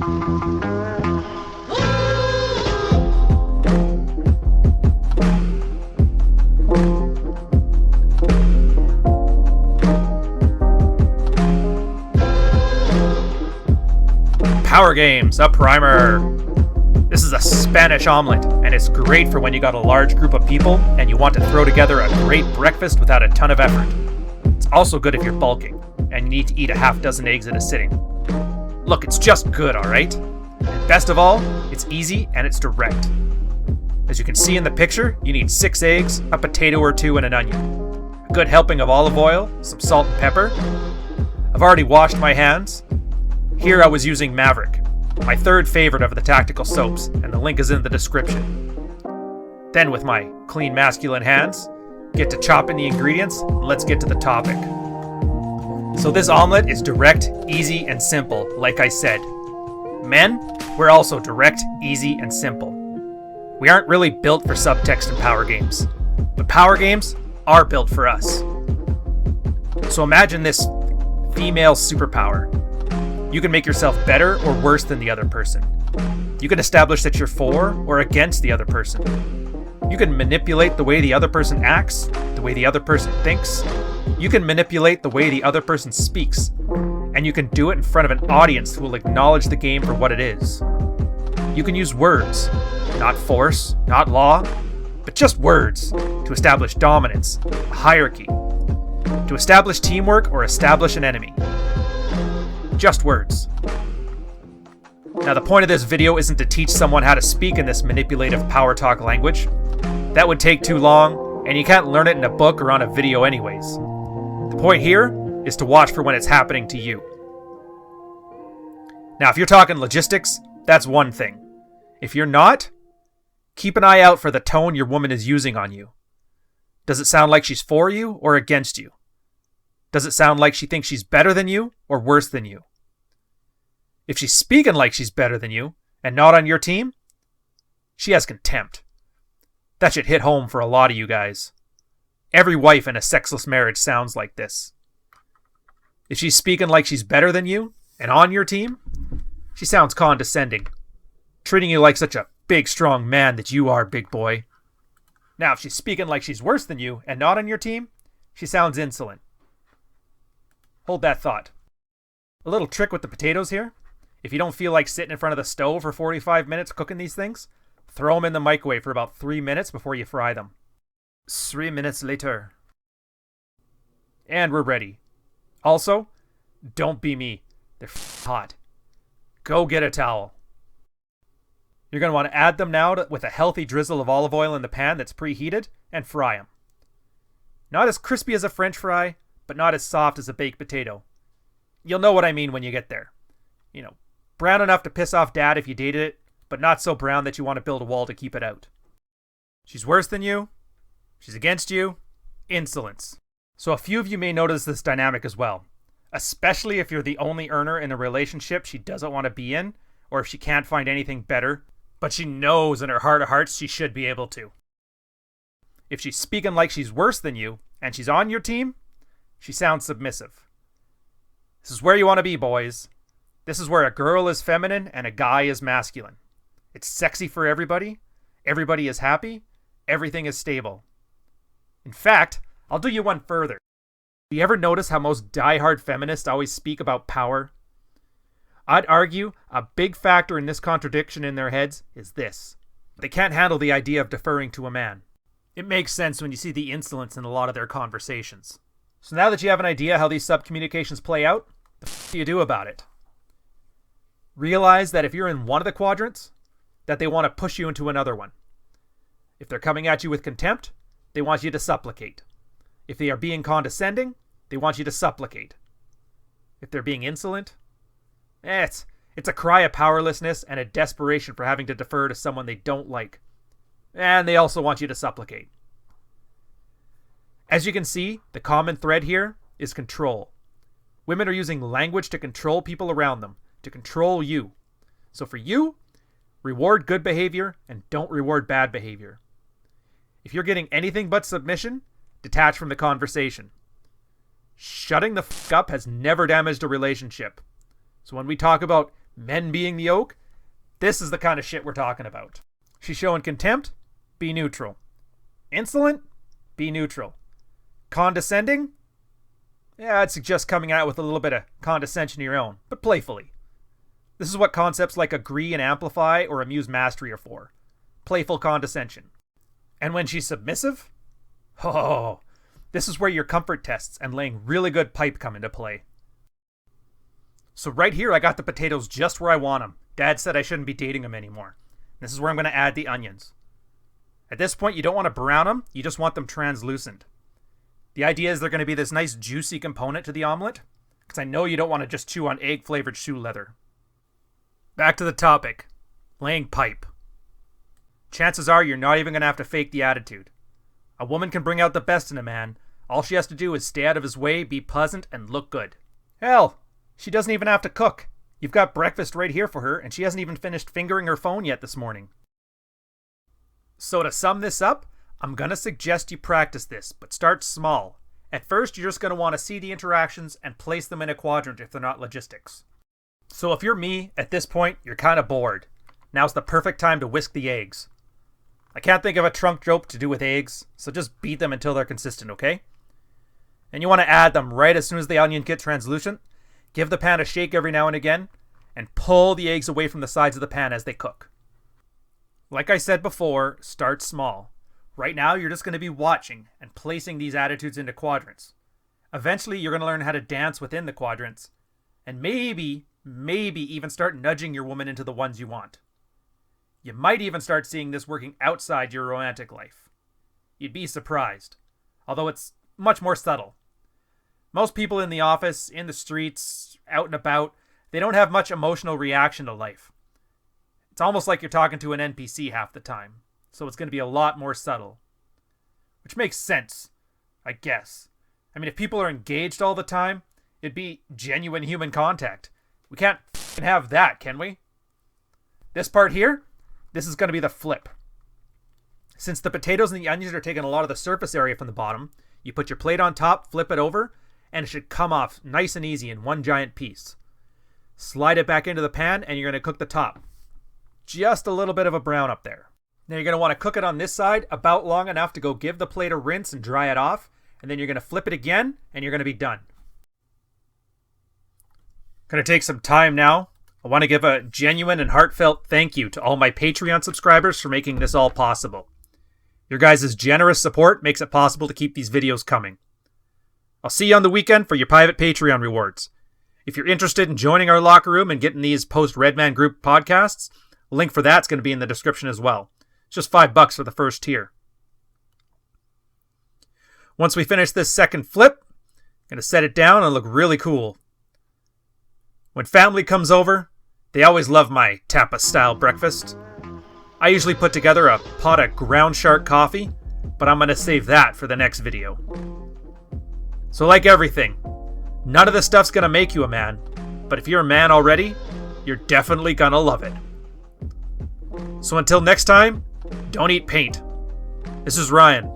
Power Games, a primer. This is a Spanish omelette, and it's great for when you got a large group of people and you want to throw together a great breakfast without a ton of effort. It's also good if you're bulking and you need to eat a half dozen eggs in a sitting. Look, it's just good, alright? And best of all, it's easy and it's direct. As you can see in the picture, you need 6 eggs, a potato or 2, and an onion. A good helping of olive oil, some salt and pepper. I've already washed my hands. Here I was using Maverick, my third favorite of the tactical soaps, and the link is in the description. Then with my clean masculine hands, get to chopping the ingredients, and let's get to the topic. So this omelette is direct, easy, and simple, like I said. Men, we're also direct, easy, and simple. We aren't really built for subtext and power games, but power games are built for us. So imagine this female superpower. You can make yourself better or worse than the other person. You can establish that you're for or against the other person. You can manipulate the way the other person acts, the way the other person thinks. You can manipulate the way the other person speaks. And you can do it in front of an audience who will acknowledge the game for what it is. You can use words, not force, not law, but just words to establish dominance, a hierarchy, to establish teamwork or establish an enemy. Just words. Now the point of this video isn't to teach someone how to speak in this manipulative power talk language. That would take too long, and you can't learn it in a book or on a video anyways. The point here is to watch for when it's happening to you. Now if you're talking logistics, that's one thing. If you're not, keep an eye out for the tone your woman is using on you. Does it sound like she's for you or against you? Does it sound like she thinks she's better than you or worse than you? If she's speaking like she's better than you and not on your team, she has contempt. That should hit home for a lot of you guys. Every wife in a sexless marriage sounds like this. If she's speaking like she's better than you and on your team, she sounds condescending, treating you like such a big, strong man that you are, big boy. Now, if she's speaking like she's worse than you and not on your team, she sounds insolent. Hold that thought. A little trick with the potatoes here. If you don't feel like sitting in front of the stove for 45 minutes cooking these things, throw them in the microwave for about 3 minutes before you fry them. 3 minutes later. And we're ready. Also, don't be me. They're hot. Go get a towel. You're going to want to add them now with a healthy drizzle of olive oil in the pan that's preheated and fry them. Not as crispy as a French fry, but not as soft as a baked potato. You'll know what I mean when you get there. You know, brown enough to piss off dad if you dated it, but not so brown that you want to build a wall to keep it out. She's worse than you. She's against you. Insolence. So a few of you may notice this dynamic as well, especially if you're the only earner in a relationship she doesn't want to be in, or if she can't find anything better, but she knows in her heart of hearts she should be able to. If she's speaking like she's worse than you, and she's on your team, she sounds submissive. This is where you want to be, boys. This is where a girl is feminine and a guy is masculine. It's sexy for everybody. Everybody is happy. Everything is stable. In fact, I'll do you one further. Do you ever notice how most diehard feminists always speak about power? I'd argue a big factor in this contradiction in their heads is this. They can't handle the idea of deferring to a man. It makes sense when you see the insolence in a lot of their conversations. So now that you have an idea how these subcommunications play out, the f*** do you do about it? Realize that if you're in one of the quadrants, that they want to push you into another one. If they're coming at you with contempt, they want you to supplicate. If they are being condescending, they want you to supplicate. If they're being insolent, it's a cry of powerlessness and a desperation for having to defer to someone they don't like. And they also want you to supplicate. As you can see, the common thread here is control. Women are using language to control people around them, to control you. So for you, reward good behavior and don't reward bad behavior. If you're getting anything but submission, detach from the conversation. Shutting the f*** up has never damaged a relationship. So when we talk about men being the yolk, this is the kind of shit we're talking about. She's showing contempt? Be neutral. Insolent? Be neutral. Condescending? Yeah, I'd suggest coming out with a little bit of condescension of your own, but playfully. This is what concepts like agree and amplify or amuse mastery are for. Playful condescension. And when she's submissive? Oh, this is where your comfort tests and laying really good pipe come into play. So right here, I got the potatoes just where I want them. Dad said I shouldn't be dating them anymore. This is where I'm going to add the onions. At this point, you don't want to brown them. You just want them translucent. The idea is they're going to be this nice juicy component to the omelet, because I know you don't want to just chew on egg-flavored shoe leather. Back to the topic. Laying pipe. Chances are you're not even going to have to fake the attitude. A woman can bring out the best in a man. All she has to do is stay out of his way, be pleasant, and look good. Hell, she doesn't even have to cook. You've got breakfast right here for her, and she hasn't even finished fingering her phone yet this morning. So to sum this up, I'm going to suggest you practice this, but start small. At first, you're just going to want to see the interactions and place them in a quadrant if they're not logistics. So if you're me, at this point, you're kind of bored. Now's the perfect time to whisk the eggs. I can't think of a trunk joke to do with eggs, so just beat them until they're consistent, okay? And you want to add them right as soon as the onion gets translucent. Give the pan a shake every now and again, and pull the eggs away from the sides of the pan as they cook. Like I said before, start small. Right now, you're just going to be watching and placing these attitudes into quadrants. Eventually, you're going to learn how to dance within the quadrants, and maybe even start nudging your woman into the ones you want. You might even start seeing this working outside your romantic life. You'd be surprised, although it's much more subtle. Most people in the office, in the streets, out and about, they don't have much emotional reaction to life. It's almost like you're talking to an NPC half the time, so it's going to be a lot more subtle. Which makes sense, I guess. I mean, if people are engaged all the time, it'd be genuine human contact. We can't have that, can we? This part here, this is going to be the flip. Since the potatoes and the onions are taking a lot of the surface area from the bottom, you put your plate on top, flip it over, and it should come off nice and easy in one giant piece. Slide it back into the pan, and you're going to cook the top. Just a little bit of a brown up there. Now you're going to want to cook it on this side about long enough to go give the plate a rinse and dry it off, and then you're going to flip it again, and you're going to be done. Going to take some time now. I want to give a genuine and heartfelt thank you to all my Patreon subscribers for making this all possible. Your guys' generous support makes it possible to keep these videos coming. I'll see you on the weekend for your private Patreon rewards. If you're interested in joining our locker room and getting these post-Redman Group podcasts, a link for that's going to be in the description as well. It's just $5 for the first tier. Once we finish this second flip, I'm going to set it down and look really cool. When family comes over, they always love my tapas-style breakfast. I usually put together a pot of ground shark coffee, but I'm going to save that for the next video. So like everything, none of this stuff's going to make you a man, but if you're a man already, you're definitely going to love it. So until next time, don't eat paint. This is Ryan.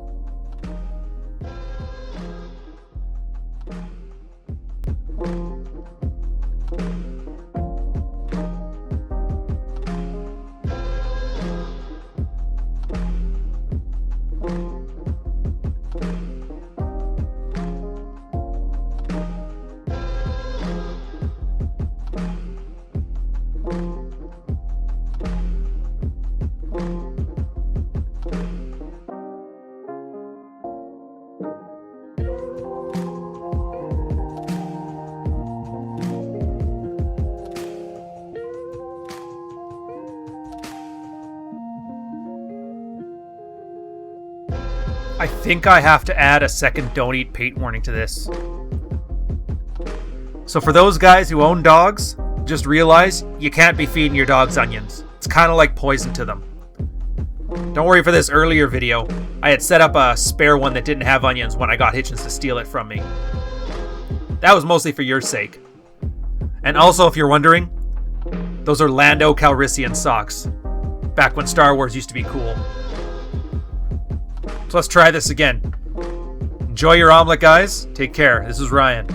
I think I have to add a second don't eat paint warning to this. So for those guys who own dogs, just realize you can't be feeding your dogs onions. It's kind of like poison to them. Don't worry for this earlier video. I had set up a spare one that didn't have onions when I got Hitchens to steal it from me. That was mostly for your sake. And also, if you're wondering, those are Lando Calrissian socks. Back when Star Wars used to be cool. So let's try this again. Enjoy your omelet, guys. Take care. This is Ryan.